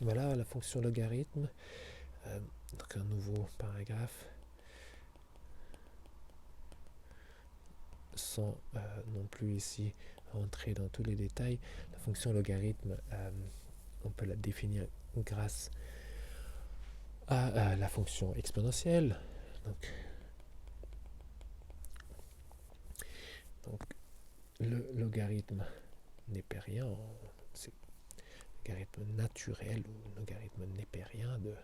Voilà la fonction logarithme. Donc un nouveau paragraphe sans non plus ici entrer dans tous les détails. La fonction logarithme, on peut la définir grâce à la fonction exponentielle. Donc le logarithme népérien, c'est le logarithme naturel ou logarithme népérien de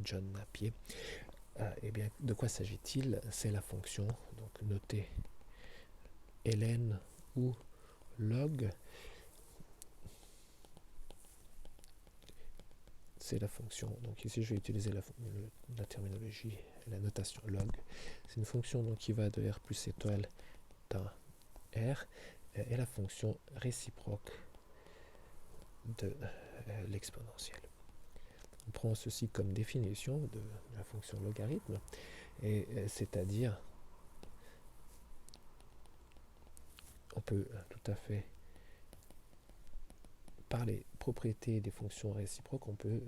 John Napier. Eh bien, de quoi s'agit-il? C'est la fonction, donc notée ln ou log. C'est la fonction, donc ici je vais utiliser la terminologie, la notation log. C'est une fonction donc, qui va de r plus étoile dans r, et la fonction réciproque de l'exponentielle. On prend ceci comme définition de la fonction logarithme, et c'est-à-dire, on peut tout à fait, par les propriétés des fonctions réciproques, on peut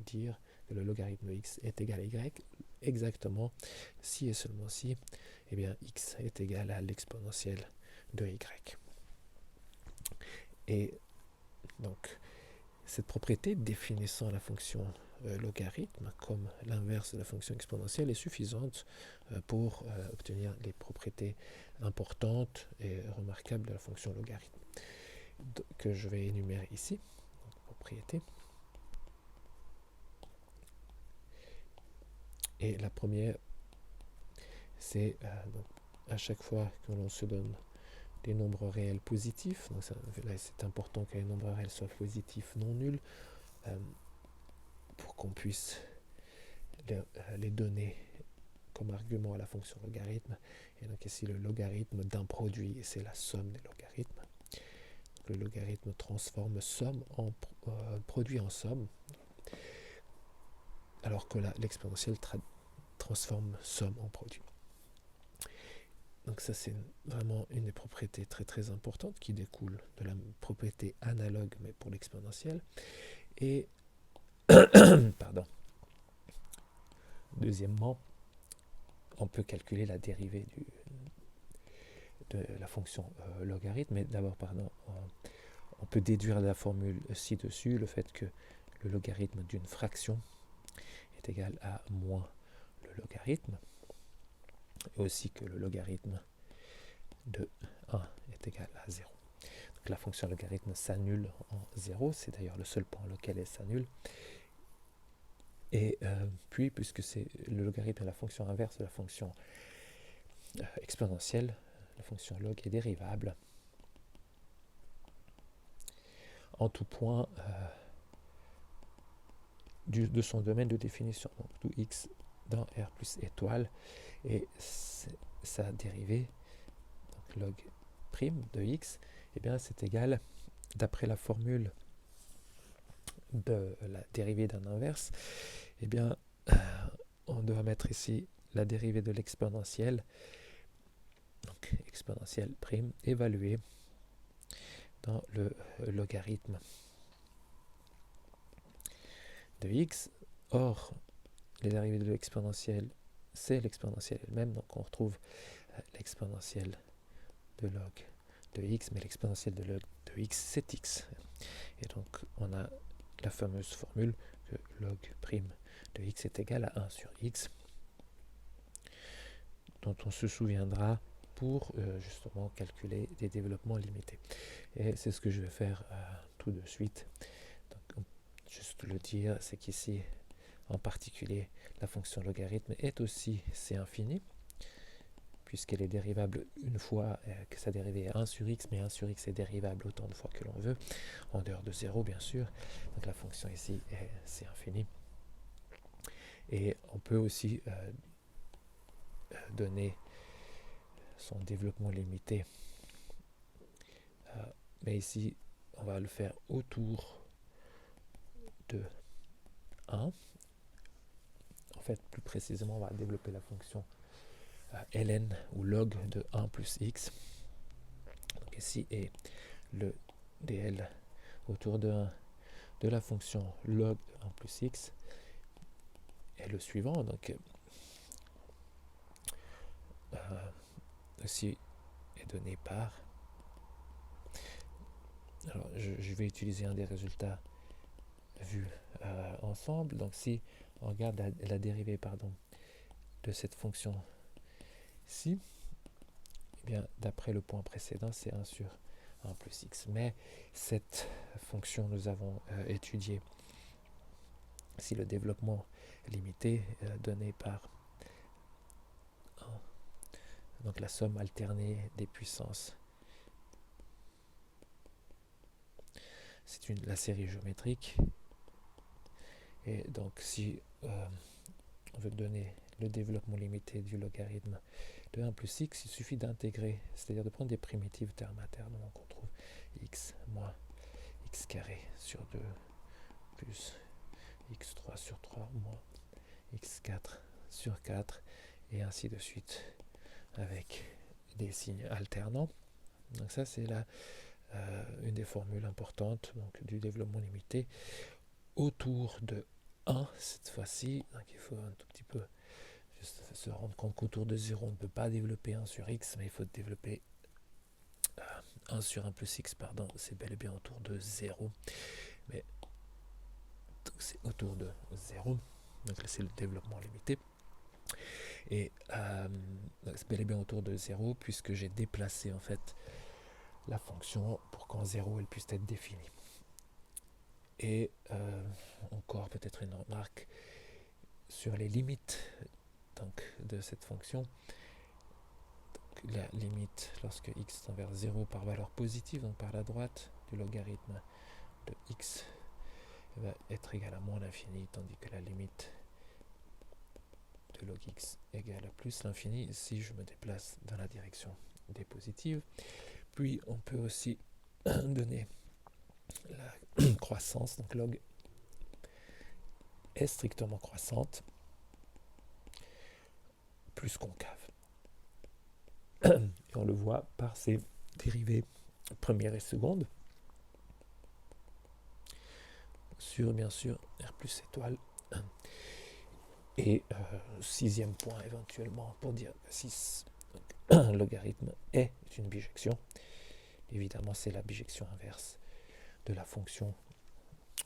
dire que le logarithme x est égal à y exactement si et seulement si eh bien, x est égal à l'exponentielle de y. Et donc, cette propriété définissant la fonction logarithme comme l'inverse de la fonction exponentielle est suffisante pour obtenir les propriétés importantes et remarquables de la fonction logarithme que je vais énumérer ici. Donc, propriété. Et la première, c'est à chaque fois que l'on se donne des nombres réels positifs, donc là c'est important que les nombres réels soient positifs non nuls pour qu'on puisse les donner comme argument à la fonction logarithme. Et donc ici le logarithme d'un produit, c'est la somme des logarithmes. Donc, le logarithme transforme somme en produit en somme, alors que l'exponentielle transforme somme en produit. Donc ça c'est vraiment une des propriétés très très importantes qui découle de la propriété analogue mais pour l'exponentielle. Et pardon. Deuxièmement, on peut calculer la dérivée de la fonction logarithme. Mais d'abord, on peut déduire de la formule ci-dessus le fait que le logarithme d'une fraction est égal à moins le logarithme, et aussi que le logarithme de 1 est égal à 0. Donc la fonction logarithme s'annule en 0, c'est d'ailleurs le seul point auquel elle s'annule. Et puis, puisque c'est le logarithme est la fonction inverse de la fonction exponentielle, la fonction log est dérivable en tout point de son domaine de définition, donc tout x dans r plus étoile, et sa dérivée, donc log prime de x, eh bien c'est égal, d'après la formule de la dérivée d'un inverse, eh bien on doit mettre ici la dérivée de l'exponentielle, donc exponentielle prime, évaluée dans le logarithme de x. Or, les dérivées de l'exponentielle, c'est l'exponentielle elle-même, donc on retrouve l'exponentielle de log de x, mais l'exponentielle de log de x, c'est x. Et donc, on a la fameuse formule que log prime de x est égal à 1 sur x, dont on se souviendra pour justement calculer des développements limités. Et c'est ce que je vais faire tout de suite. Donc, juste le dire, c'est qu'ici, en particulier, la fonction logarithme est aussi C infini, puisqu'elle est dérivable une fois que sa dérivée est 1 sur x, mais 1 sur x est dérivable autant de fois que l'on veut, en dehors de 0 bien sûr. Donc la fonction ici est C infini. Et on peut aussi donner son développement limité. Mais ici, on va le faire autour de 1. En fait, plus précisément, on va développer la fonction ln ou log de 1 plus x. Donc ici est le dl autour de 1 de la fonction log de 1 plus x est le suivant. Donc, ceci est donné par... Alors, je vais utiliser un des résultats vus ensemble. Donc, si on regarde la dérivée de cette fonction-ci, eh bien, d'après le point précédent, c'est 1 sur 1 plus x. Mais cette fonction, nous avons étudié si le développement limité donné par donc la somme alternée des puissances. C'est la série géométrique. Et donc, si on veut donner le développement limité du logarithme de 1 plus x, il suffit d'intégrer, c'est-à-dire de prendre des primitives terme à terme. Donc, on trouve x moins x carré sur 2 plus x3 sur 3 moins x4 sur 4 et ainsi de suite avec des signes alternants. Donc ça, c'est une des formules importantes donc, du développement limité autour de 1 cette fois-ci. Donc il faut un tout petit peu juste se rendre compte qu'autour de 0, on ne peut pas développer 1 sur x, mais il faut développer 1 sur 1 plus x, pardon, c'est bel et bien autour de 0. Mais c'est autour de 0. Donc là, c'est le développement limité. Et c'est bel et bien autour de 0, puisque j'ai déplacé en fait la fonction pour qu'en 0 elle puisse être définie. Et encore peut-être une remarque sur les limites donc, de cette fonction. Donc, la limite lorsque x tend vers 0 par valeur positive, donc par la droite du logarithme de x, va être égale à moins l'infini, tandis que la limite de log x égale à plus l'infini si je me déplace dans la direction des positives. Puis on peut aussi donner la croissance, donc log est strictement croissante, plus concave. Et on le voit par ces dérivées première et seconde sur bien sûr R plus étoile. Et sixième point éventuellement pour dire que si le logarithme est une bijection, évidemment c'est la bijection inverse de la fonction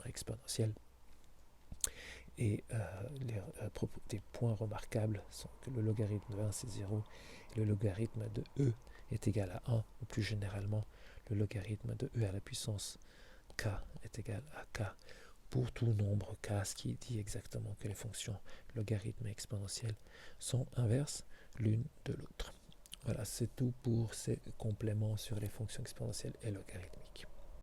exponentielle. Et des points remarquables sont que le logarithme de 1 c'est 0, et le logarithme de e est égal à 1, ou plus généralement le logarithme de e à la puissance k est égal à k pour tout nombre k, ce qui dit exactement que les fonctions logarithmes et exponentielles sont inverses l'une de l'autre. Voilà, c'est tout pour ces compléments sur les fonctions exponentielles et logarithmiques.